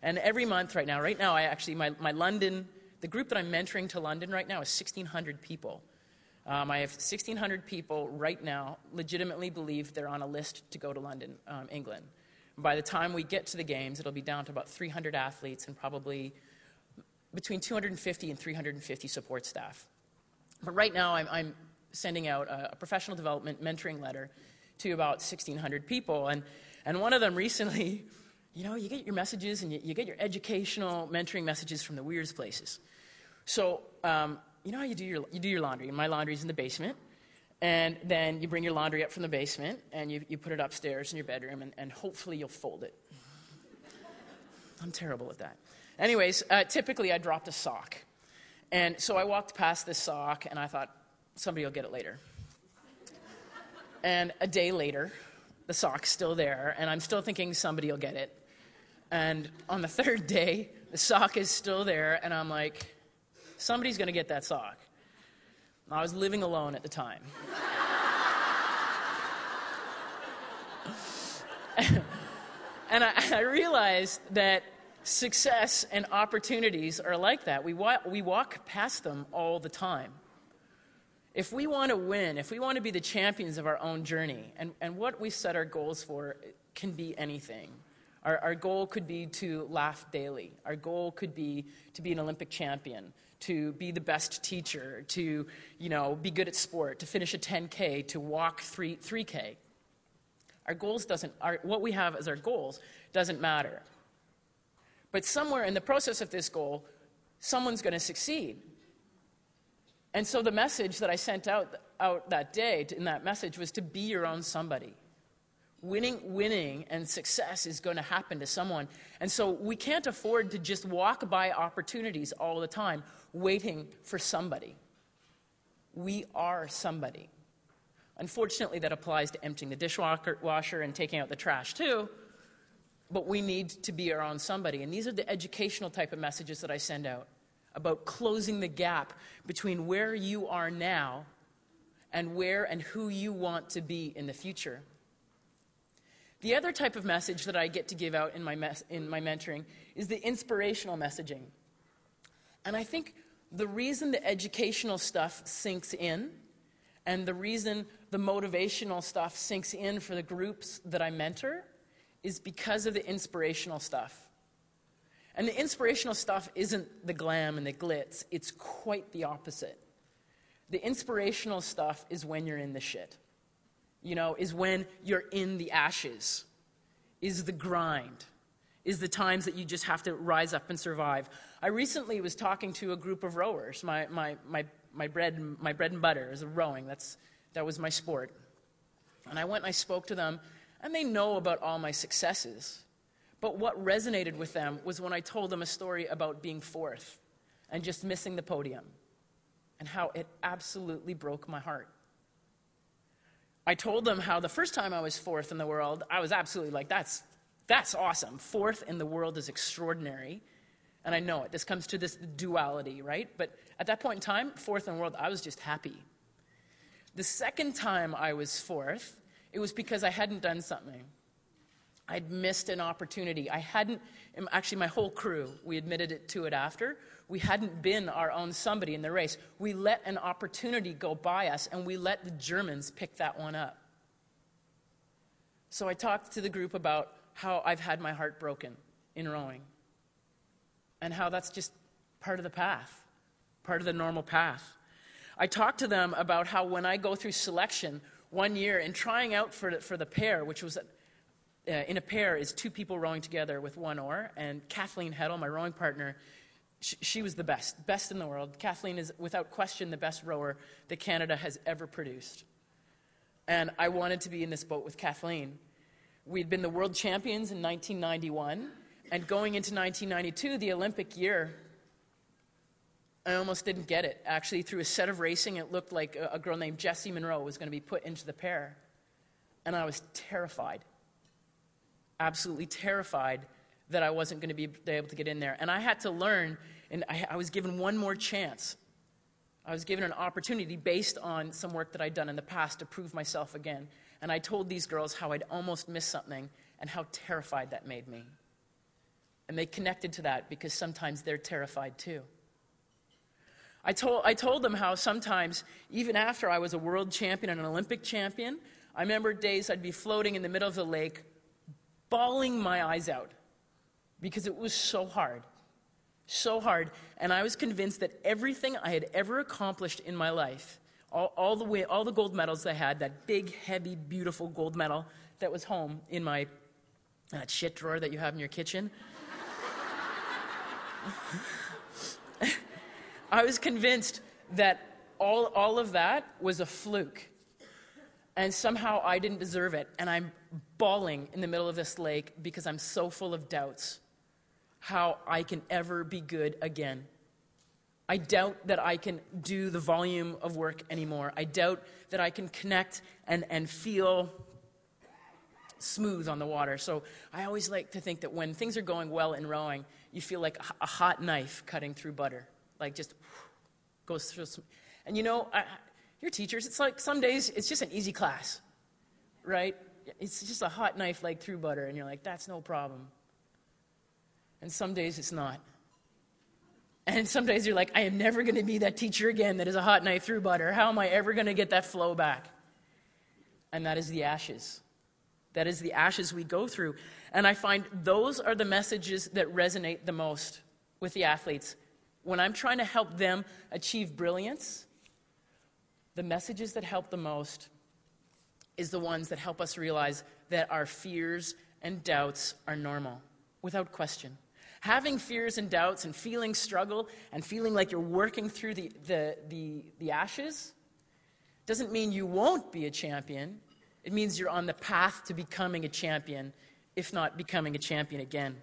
And every month right now, my London, the group that I'm mentoring to London right now is 1,600 people. I have 1,600 people right now legitimately believe they're on a list to go to London, England. By the time we get to the games, it'll be down to about 300 athletes and probably between 250 and 350 support staff. But right now, I'm sending out a professional development mentoring letter to about 1,600 people. And one of them recently, you get your messages and you get your educational mentoring messages from the weirdest places. So, you know how you do your laundry, and my laundry's in the basement, and then you bring your laundry up from the basement, and you put it upstairs in your bedroom, and hopefully you'll fold it. I'm terrible at that. Anyways, typically I dropped a sock. And so I walked past this sock, and I thought, somebody will get it later. And a day later, the sock's still there, and I'm still thinking somebody will get it. And on the third day, the sock is still there, and I'm like, somebody's going to get that sock. I was living alone at the time. And I realized that success and opportunities are like that. We walk past them all the time. If we want to win, if we want to be the champions of our own journey, and what we set our goals for can be anything. Our goal could be to laugh daily. Our goal could be to be an Olympic champion, to be the best teacher, to be good at sport, to finish a 10K, to walk 3K. Our goals what we have as our goals doesn't matter. But somewhere in the process of this goal, someone's going to succeed. And so the message that I sent out that day in that message was to be your own somebody. Winning and success is going to happen to someone. And so we can't afford to just walk by opportunities all the time waiting for somebody. We are somebody. Unfortunately, that applies to emptying the dishwasher and taking out the trash too. But we need to be our own somebody. And these are the educational type of messages that I send out about closing the gap between where you are now and where and who you want to be in the future. The other type of message that I get to give out in my mentoring is the inspirational messaging. And I think the reason the educational stuff sinks in and the reason the motivational stuff sinks in for the groups that I mentor is because of the inspirational stuff. And the inspirational stuff isn't the glam and the glitz. It's quite the opposite. The inspirational stuff is when you're in the shit. Is when you're in the ashes, is the grind, is the times that you just have to rise up and survive. I recently was talking to a group of rowers. My bread and butter is rowing. That was my sport. And I went and I spoke to them, and they know about all my successes. But what resonated with them was when I told them a story about being fourth and just missing the podium and how it absolutely broke my heart. I told them how the first time I was fourth in the world, I was absolutely like, that's awesome. Fourth in the world is extraordinary. And I know it. This comes to this duality, right? But at that point in time, fourth in the world, I was just happy. The second time I was fourth, it was because I hadn't done something. I'd missed an opportunity. Actually my whole crew, we admitted to it after, we hadn't been our own somebody in the race. We let an opportunity go by us, and we let the Germans pick that one up. So I talked to the group about how I've had my heart broken in rowing, and how that's just part of the path, part of the normal path. I talked to them about how when I go through selection one year and trying out for the pair, which was in a pair is two people rowing together with one oar, and Kathleen Heddle, my rowing partner, she was the best in the world. Kathleen is, without question, the best rower that Canada has ever produced. And I wanted to be in this boat with Kathleen. We'd been the world champions in 1991, and going into 1992, the Olympic year, I almost didn't get it. Actually, through a set of racing, it looked like a girl named Jessie Monroe was going to be put into the pair. And I was terrified. Absolutely terrified that I wasn't going to be able to get in there. And I had to learn, and I was given one more chance. I was given an opportunity based on some work that I'd done in the past to prove myself again. And I told these girls how I'd almost missed something and how terrified that made me. And they connected to that because sometimes they're terrified too. I told them how sometimes, even after I was a world champion and an Olympic champion, I remember days I'd be floating in the middle of the lake, bawling my eyes out because it was so hard. So hard. And I was convinced that everything I had ever accomplished in my life, all the gold medals I had, that big, heavy, beautiful gold medal that was home in my that shit drawer that you have in your kitchen, I was convinced that all of that was a fluke. And somehow I didn't deserve it. And I'm bawling in the middle of this lake because I'm so full of doubts how I can ever be good again. I doubt that I can do the volume of work anymore. I doubt that I can connect and feel smooth on the water. So I always like to think that when things are going well in rowing, you feel like a hot knife cutting through butter. Like just goes through. And you know, your teachers, it's like some days it's just an easy class, right? It's just a hot knife like through butter, and you're like, that's no problem. And some days it's not. And some days you're like, I am never going to be that teacher again that is a hot knife through butter. How am I ever going to get that flow back? And that is the ashes. That is the ashes we go through. And I find those are the messages that resonate the most with the athletes. When I'm trying to help them achieve brilliance, the messages that help the most is the ones that help us realize that our fears and doubts are normal, without question. Having fears and doubts and feeling struggle and feeling like you're working through the ashes doesn't mean you won't be a champion. It means you're on the path to becoming a champion, if not becoming a champion again.